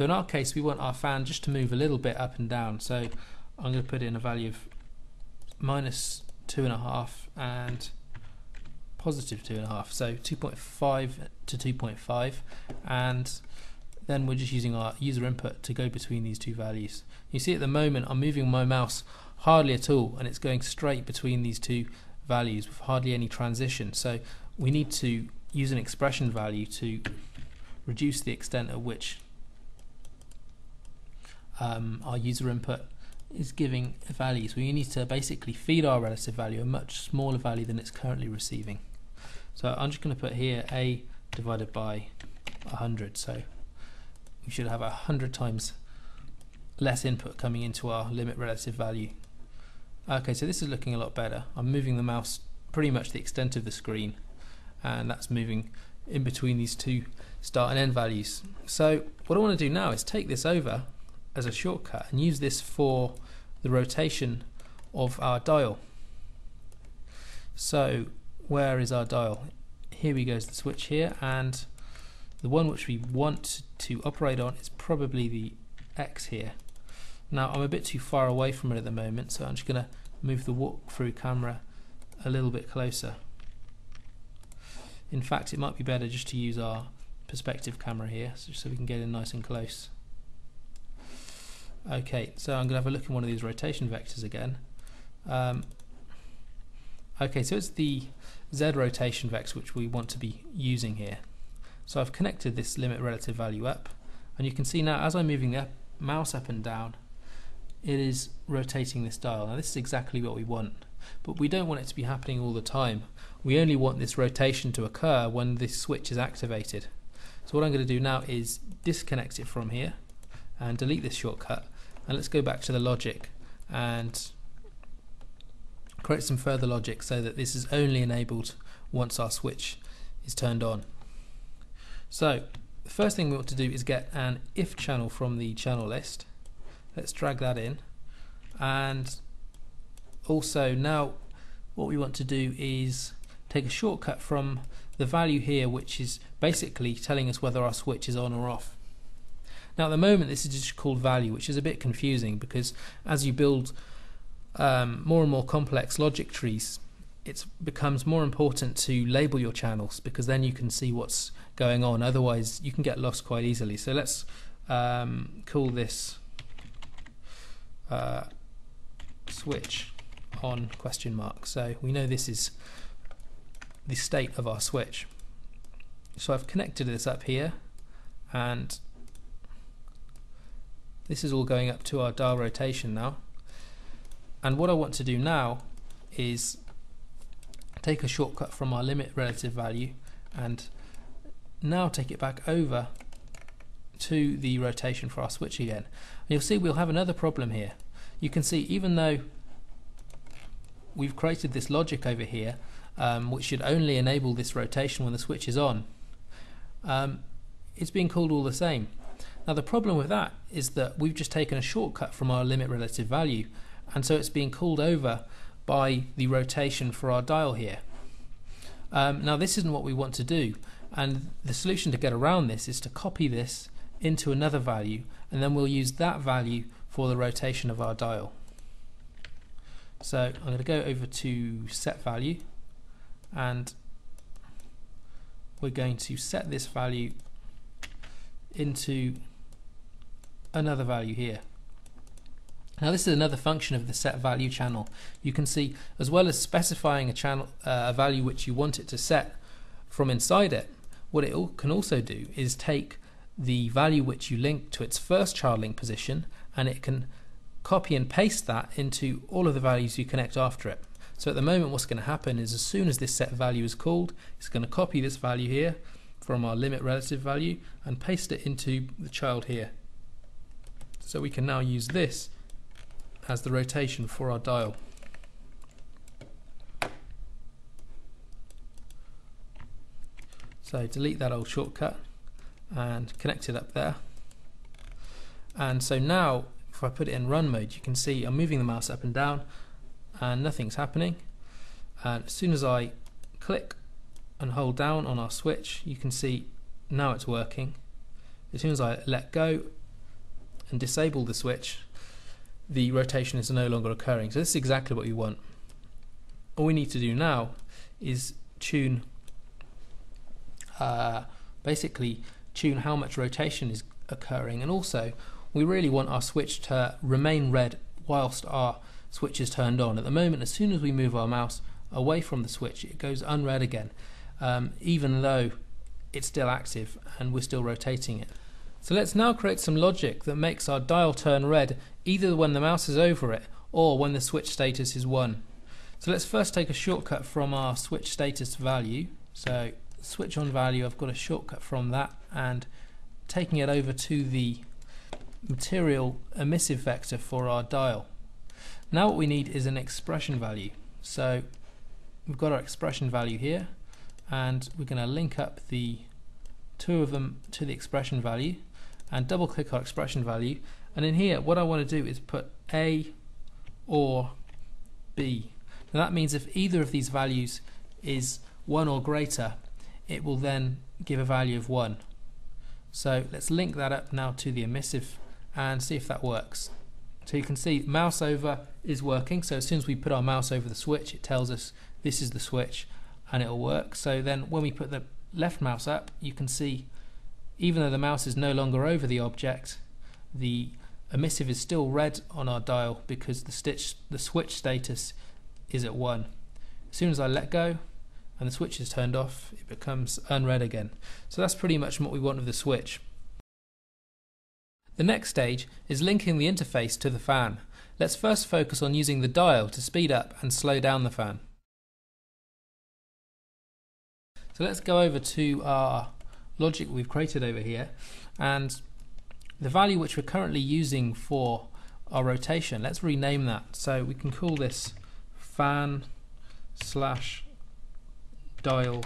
So in our case, we want our fan just to move a little bit up and down. So I'm going to put in a value of -2.5 and +2.5. So 2.5 to 2.5, and then we're just using our user input to go between these two values. You see at the moment I'm moving my mouse hardly at all, and it's going straight between these two values with hardly any transition. So we need to use an expression value to reduce the extent at which our user input is giving values. We need to basically feed our relative value a much smaller value than it's currently receiving. So I'm just going to put here a divided by 100. So we should have 100 times less input coming into our limit relative value. Okay, so this is looking a lot better. I'm moving the mouse pretty much the extent of the screen, and that's moving in between these two start and end values. So what I want to do now is take this over as a shortcut and use this for the rotation of our dial. So where is our dial? Here we go, is the switch here, and the one which we want to operate on is probably the X here. Now I'm a bit too far away from it at the moment, so I'm just going to move the walk-through camera a little bit closer. In fact, it might be better just to use our perspective camera here, so we can get in nice and close. Okay, so I'm going to have a look at one of these rotation vectors again. Okay, so it's the Z rotation vector which we want to be using here. So I've connected this limit relative value up, and you can see now as I'm moving the mouse up and down, it is rotating this dial. Now this is exactly what we want, but we don't want it to be happening all the time. We only want this rotation to occur when this switch is activated. So what I'm going to do now is disconnect it from here and delete this shortcut, and let's go back to the logic and create some further logic so that this is only enabled once our switch is turned on. So the first thing we want to do is get an if channel from the channel list. Let's drag that in, and also now what we want to do is take a shortcut from the value here, which is basically telling us whether our switch is on or off. Now at the moment this is just called value, which is a bit confusing because as you build more and more complex logic trees, it becomes more important to label your channels, because then you can see what's going on. Otherwise you can get lost quite easily. So let's call this switch on question mark. So we know this is the state of our switch. So I've connected this up here, and this is all going up to our dial rotation now. And what I want to do now is take a shortcut from our limit relative value and now take it back over to the rotation for our switch again. And you'll see we'll have another problem here. You can see even though we've created this logic over here which should only enable this rotation when the switch is on, it's being called all the same. Now the problem with that is that we've just taken a shortcut from our limit relative value, and so it's being called over by the rotation for our dial here. Now this isn't what we want to do, and the solution to get around this is to copy this into another value, and then we'll use that value for the rotation of our dial. So I'm going to go over to set value, and we're going to set this value into another value here. Now this is another function of the set value channel. You can see, as well as specifying a channel a value which you want it to set from inside it, what it can also do is take the value which you link to its first child link position, and it can copy and paste that into all of the values you connect after it. So at the moment what's going to happen is, as soon as this set value is called, it's going to copy this value here from our limit relative value and paste it into the child here. So we can now use this as the rotation for our dial. So delete that old shortcut and connect it up there. And so now if I put it in run mode, you can see I'm moving the mouse up and down and nothing's happening. And as soon as I click and hold down on our switch, you can see now it's working. As soon as I let go and disable the switch, the rotation is no longer occurring. So this is exactly what you want. All we need to do now is tune, basically tune how much rotation is occurring, and also we really want our switch to remain red whilst our switch is turned on. At the moment, as soon as we move our mouse away from the switch, it goes unread again, even though it's still active and we're still rotating it. So let's now create some logic that makes our dial turn red either when the mouse is over it or when the switch status is 1. So let's first take a shortcut from our switch status value. So switch on value, I've got a shortcut from that, and taking it over to the material emissive vector for our dial. Now what we need is an expression value. So we've got our expression value here, and we're going to link up the two of them to the expression value and double click our expression value, and in here what I want to do is put A or B. Now that means if either of these values is 1 or greater, it will then give a value of 1. So let's link that up now to the emissive and see if that works. So you can see mouse over is working, so as soon as we put our mouse over the switch, it tells us this is the switch and it'll work. So then when we put the left mouse up, you can see even though the mouse is no longer over the object, the emissive is still red on our dial because the switch status is at 1. As soon as I let go and the switch is turned off, it becomes unread again. So that's pretty much what we want with the switch. The next stage is linking the interface to the fan. Let's first focus on using the dial to speed up and slow down the fan. So let's go over to our logic we've created over here, and the value which we're currently using for our rotation, let's rename that. So we can call this fan slash dial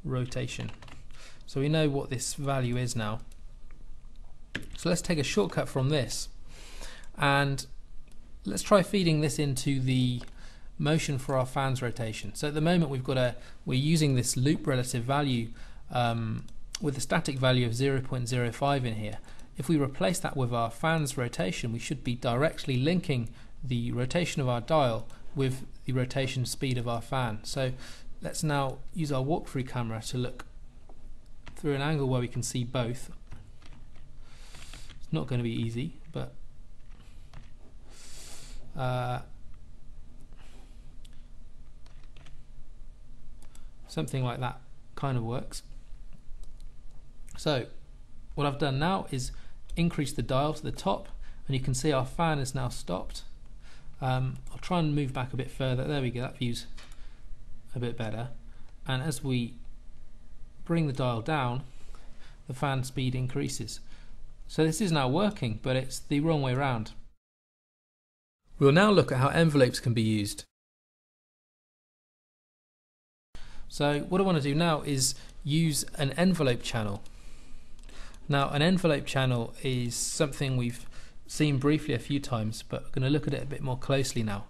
rotation. So we know what this value is now. So let's take a shortcut from this and let's try feeding this into the motion for our fan's rotation. So at the moment we're using this loop relative value with a static value of 0.05 in here. If we replace that with our fan's rotation, we should be directly linking the rotation of our dial with the rotation speed of our fan. So let's now use our walkthrough camera to look through an angle where we can see both. It's not going to be easy, but something like that kind of works. So what I've done now is increase the dial to the top, and you can see our fan is now stopped. I'll try and move back a bit further. There we go, that view's a bit better. And as we bring the dial down, the fan speed increases. So this is now working, but it's the wrong way around. We'll now look at how envelopes can be used. So what I want to do now is use an envelope channel. Now an envelope channel is something we've seen briefly a few times, but we're going to look at it a bit more closely now.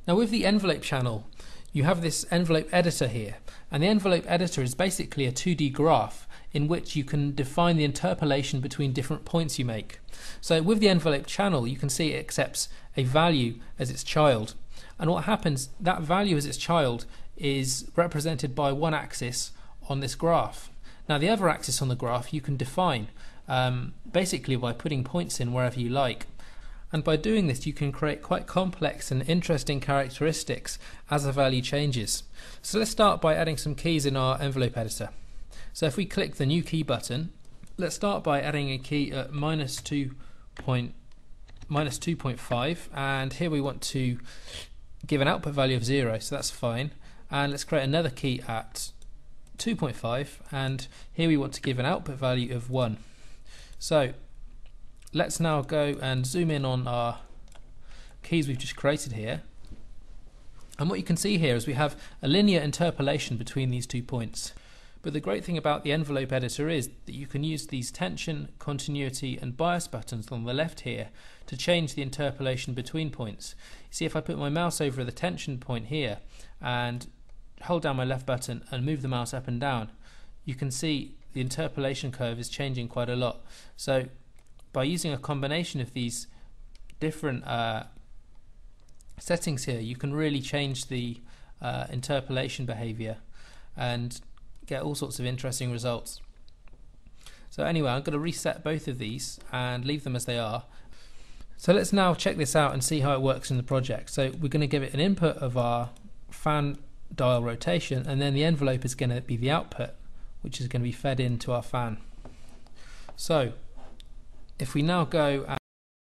Now with the envelope channel, you have this envelope editor here, and the envelope editor is basically a 2D graph in which you can define the interpolation between different points you make. So with the envelope channel, you can see it accepts a value as its child, and what happens, that value as its child is represented by one axis on this graph. Now the other axis on the graph you can define basically by putting points in wherever you like, and by doing this you can create quite complex and interesting characteristics as the value changes. So let's start by adding some keys in our envelope editor. So if we click the new key button, let's start by adding a key at -2.5, and here we want to give an output value of 0, so that's fine. And let's create another key at 2.5, and here we want to give an output value of 1. So let's now go and zoom in on our keys we've just created here, and what you can see here is we have a linear interpolation between these 2 points. But the great thing about the envelope editor is that you can use these tension, continuity and bias buttons on the left here to change the interpolation between points. See, if I put my mouse over the tension point here and hold down my left button and move the mouse up and down, you can see the interpolation curve is changing quite a lot. So by using a combination of these different settings here, you can really change the interpolation behavior and get all sorts of interesting results. So anyway, I'm going to reset both of these and leave them as they are. So let's now check this out and see how it works in the project. So we're going to give it an input of our fan dial rotation, and then the envelope is going to be the output, which is going to be fed into our fan. So if we now go